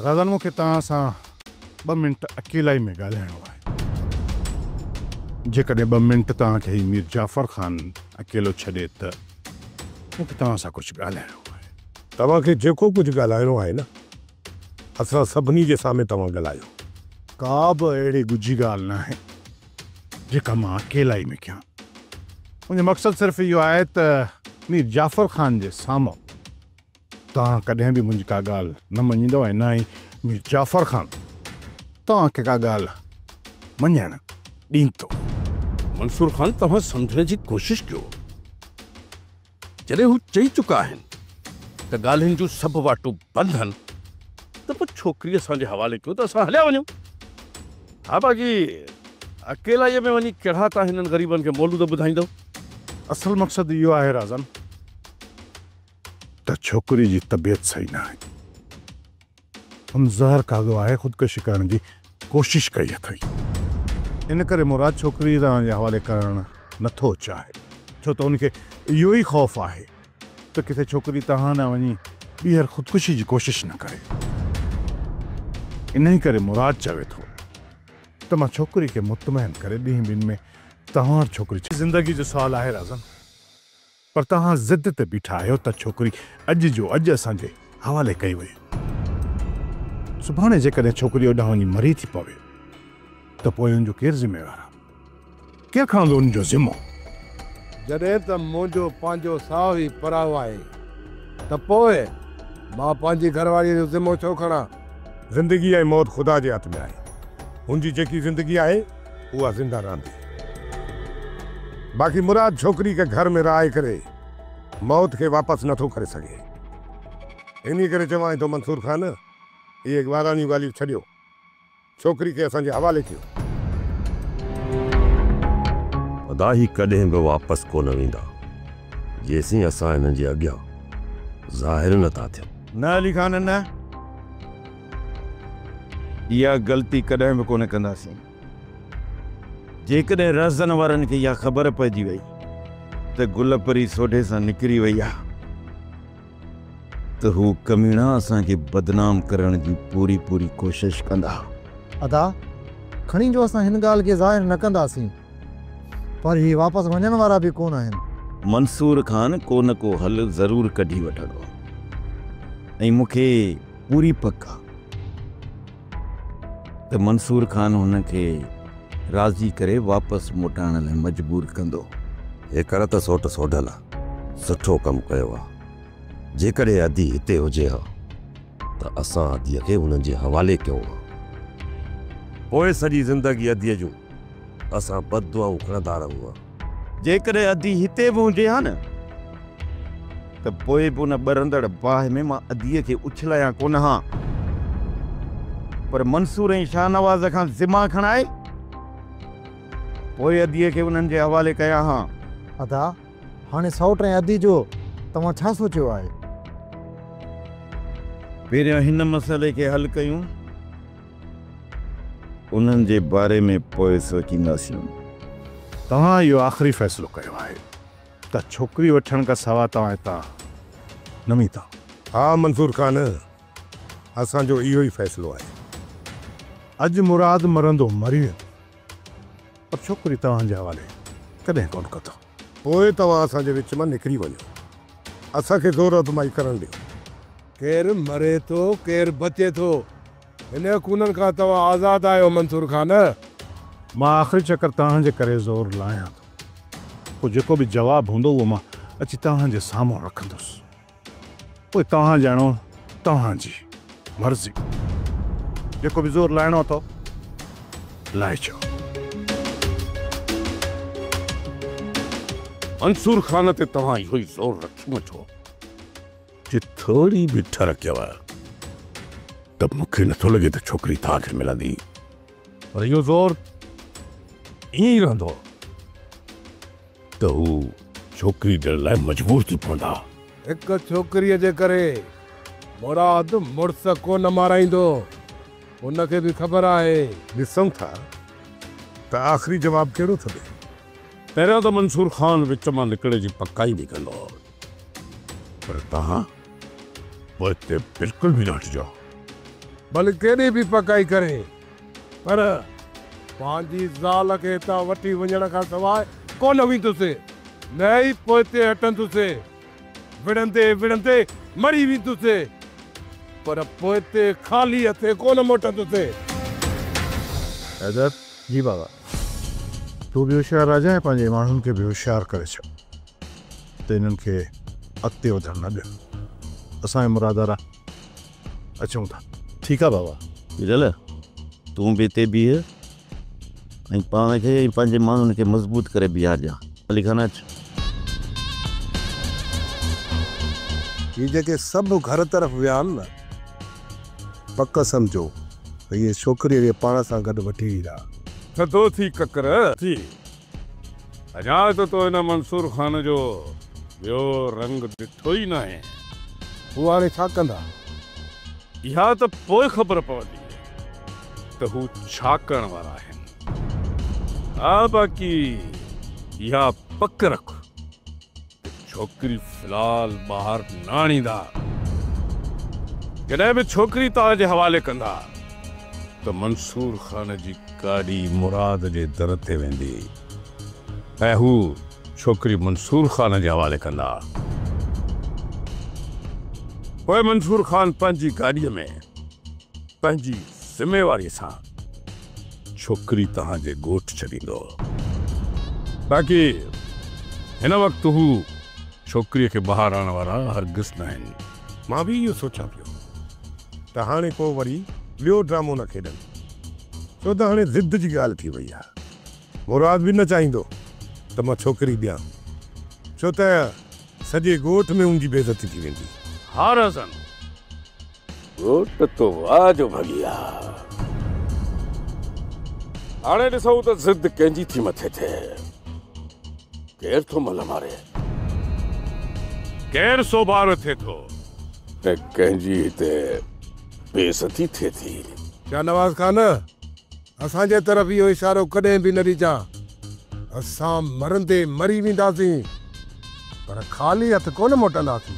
राज़न मूंखे तव्हां सां 2 मिंट अकेलाई में ॻाल्हाइणो आहे। जेकॾहिं 2 मिंट तव्हांखे ही मीर जाफ़र ख़ान अकेलो छॾे त मूंखे तव्हां सां कुझु ॻाल्हाइणो आहे। तव्हांखे जेको कुझु ॻाल्हाइणो आहे न, असां सभिनी जे साम्हूं तव्हां ॻाल्हायो। का बि अहिड़ी ॻुझी ॻाल्हि न आहे जेका मां अकेलाई में कयां। मुंहिंजो मक़सदु सिर्फ़ु इहो आहे त मीर जाफ़र ख़ान जे साम्हूं तव्हां कॾहिं बि मुंहिंजी का ॻाल्हि न मञींदव ऐं न ई मीर जाफ़र ख़ान तव्हांखे का ॻाल्हि मञणु ॾींदो। मंसूर ख़ान, तव्हां सम्झण जी कोशिश कयो। जॾहिं हू चई चुका आहिनि त ॻाल्हियुनि जूं सभु वाटूं बंदि आहिनि त पोइ छोकिरी असांजे हवाले कयो त असां हलिया वञूं। हा, बाक़ी अकेलाईअ में वञी कहिड़ा तव्हां हिननि ग़रीबनि खे मौलूद ॿुधाईंदव? असल मक़सदु इहो आहे राज़न त छोकिरी जी तबियत सही न आहे। हुन ज़हर खाधो आहे, ख़ुदकुशी करण जी कोशिश कई अथई। इन करे मुराद छोकिरी तव्हांजे हवाले करणु नथो चाहे, छो त उनखे इहो ई ख़ौफ़ आहे त किथे छोकिरी तव्हां न वञी ॿीहर ख़ुदकुशी जी कोशिश न करे। इन ई करे मुराद चवे थो त मां छोकिरी खे मुतमइन करे ॾींहं ॿिनि में तव्हां छोकिरी ज़िंदगी जो सुवाल आहे राज़न, पर तव्हां ज़िद ते बीठा आहियो त छोकिरी अॼु जो अॼु असांजे हवाले कई वई। सुभाणे जेकॾहिं छोकिरी ओॾां वञी मरी थी पवे त पोइ हुनजो केरु ज़िम्मेवार आहे? केरु खणंदो हुनजो ज़िम्मो? जॾहिं त मुंहिंजो पंहिंजो साहु ई पराओ आहे त पोइ मां पंहिंजी घरवारीअ जो ज़िम्मो छो खणां? ज़िंदगी ऐं मौत ख़ुदा जे हथ में आहे। हुनजी जेकी ज़िंदगी आहे उहा ज़िंदा रहंदी। बाक़ी मुराद छोकिरी खे घर में रहाए करे मौत खे वापसि नथो करे सघे। इन करे चवां थो मंसूर ख़ान, इहे वारानियूं ॻाल्हियूं छॾियो, छोकिरी खे असांजे हवाले कयो। अदा ही कॾहिं बि वापसि कोन वेंदा जेसीं असां हिननि जे अॻियां ज़ाहिर नथा थियूं। न अली ख़ान, न, इहा ग़लती कॾहिं बि कोन कंदासीं। जेकॾहिं रज़न वारनि खे इहा ख़बर पइजी वई त गुलपरी सोढे सां निकिरी वई आहे त हू कमीणा असांखे बदनाम करण जी पूरी पूरी कोशिश कंदा। अदा खणी जो असां हिन ॻाल्हि खे ज़ाहिर न कंदासीं, पर ही वापसि वञण वारा बि कोन आहिनि। मंसूर ख़ान को न को हल ज़रूर कढी वठंदो ऐं मूंखे पूरी पक आहे त मंसूर ख़ान हुन खे राज़ी करे वापसि मोटाइण लाइ मजबूर कंदो। हेकर त सोट सोढल आहे, सुठो कमु कयो आहे। जेकॾहिं अदी हिते हुजे हा त असां अदीअ खे हुननि जे हवाले कयूं हा। पोइ सॼी ज़िंदगी अदीअ जूं असां बददुआऊं खणंदा रहूं हा। जेकॾहिं अदी हिते बि हुजे हा न त पोइ बि उन ॿरंदड़ बाहि में मां अदीअ खे उछलायां कोन हा, पर मंसूर ऐं शाहनवाज़ खां ज़िमा खणाए पोइ अदीअ खे उन्हनि जे हवाले कयां हा। अदा हाणे सौट ऐं अदी जो तव्हां छा सोचियो आहे? पहिरियों हिन मसइले खे हल कयूं, उन्हनि जे बारे में पोइ सोचींदासीं। तव्हां इहो आख़िरी फ़ैसिलो कयो आहे त छोकिरी वठण खां सवाइ तव्हां हितां न मीता? हा मंसूर ख़ान, असांजो इहो ई फ़ैसिलो आहे। अॼु मुराद मरंदो मरी वेंदो, पर छोकिरी तव्हांजे हवाले कॾहिं कोन कंदो। पोइ तव्हां असांजे विच मां निकिरी वञो, असांखे ज़ोर आज़माई करण ॾियो। केरु मरे थो, केरु बचे थो, हिन खूननि खां तव्हां आज़ादु आहियो मंसूर ख़ान। मां आख़िरी चकर तव्हांजे करे ज़ोर लाहियां थो, पोइ जेको बि जवाबु हूंदो उहो मां अची तव्हांजे साम्हूं रखंदुसि। पोइ तव्हां ॼाणो, तव्हांजी मर्ज़ी। जेको बि ज़ोर लाहिणो अथव लाहे चओ। मंसूर ख़ान ते तव्हां इहो ई ज़ोर रखी वठो जे थोरी बि ठर कयव त मूंखे नथो लॻे त छोकिरी तव्हांखे मिलंदी, पर इहो ज़ोर ईअं ई रहंदो त हू छोकिरी ॾियण लाइ मजबूर थी पवंदा। हिकु छोकिरीअ जे करे मुराद मुड़ुस कोन माराईंदो, उनखे बि ख़बर आहे। ॾिसूं था त आख़िरी जवाबु कहिड़ो थो ॾे। पहिरियों त मंसूर ख़ान विच मां निकिरे जी पकाई बि कंदो, पर तव्हां पोइ हिते बिल्कुलु बि न हटिजो। भले केॾी बि पकाई करे, पर पंहिंजी ज़ाल खे हितां वठी वञण खां सवाइ कोन वेंदुसि। न ई पोइते हटंदुसि, विढ़ंदे विढ़ंदे मरी वेंदुसि, पर पोइते ख़ाली हथे कोन मोटंदुसि। हैदर, जी बाबा। तू भी होशियार राजा ऐं पंहिंजे माण्हुनि खे बि होशियार करे छॾ त इन्हनि खे अॻिते वधण न ॾियो। असांजे मुरादारा अचूं था। ठीक है बाबा। बिरल तू भी ते बीह ऐं पाण खे पंहिंजे माण्हुनि खे मज़बूत करे बीहारजां। अली खान अच। ये जेके सभु घर तरफ़ विया आहिनि न, पक सम्झो त इहे छोकिरीअ खे पाण सां गॾु वठी ईंदा। थधो थी ककर थी। अञा तो हिन मंसूर खान जो ॿियो रंग ॾिठो ई न आहे। हू हाणे छा कंदा? इहा त पोइ ख़बर पवंदी त हू छा करण वारा आहिनि। हा, बाक़ी इहा पक रख त छोकिरी फ़िलहाल ॿाहिरि न आणींदा। जॾहिं बि छोकिरी तव्हांजे हवाले कंदा त मंसूर खान जी गाॾी मुराद जे दर ते वेंदी ऐं हू छोकिरी मंसूर खान जे हवाले कंदा। पोइ मंसूर खान पंहिंजी गाॾीअ में पंहिंजी ज़िम्मेवारीअ सां छोकिरी तव्हांजे ॻोठ छॾींदो। बाक़ी हिन वक़्तु हू छोकिरीअ खे ॿाहिरि आणण वारा हरगिज़ न आहिनि। मां भी इहो सोचां पियो त हाणे को वरी ॿियो ड्रामो न खेॾनि, छो त हाणे ज़िद जी ॻाल्हि थी वई आहे। मुराद बि न चाहींदो त मां छोकिरी ॾियां, छो त सॼे ॻोठ में उनजी बेइज़ती थी वेंदी। हाँ रज़न, ॻोठ तो वाह जो भॻिया। हाणे ॾिसूं त ज़िद कंहिंजी थी मथे थिए। केरु थो मल मारे, केरु सोभार थिए थो ऐं कंहिंजी हिते बेइज़ती थिए थी। शाहनवाज़ खान, असांजे तरफ़ इहो इशारो कॾहिं बि न ॾिजां। असां मरंदे मरी वेंदासीं, पर ख़ाली हथ कोन मोटंदासीं।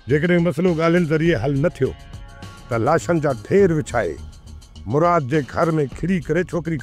जेकॾहिं मसइलो ॻाल्हियुनि ज़रिए हल न थियो त लाशनि जा ढेर विछाए मुराद जे घर में खिरी करे छोकिरी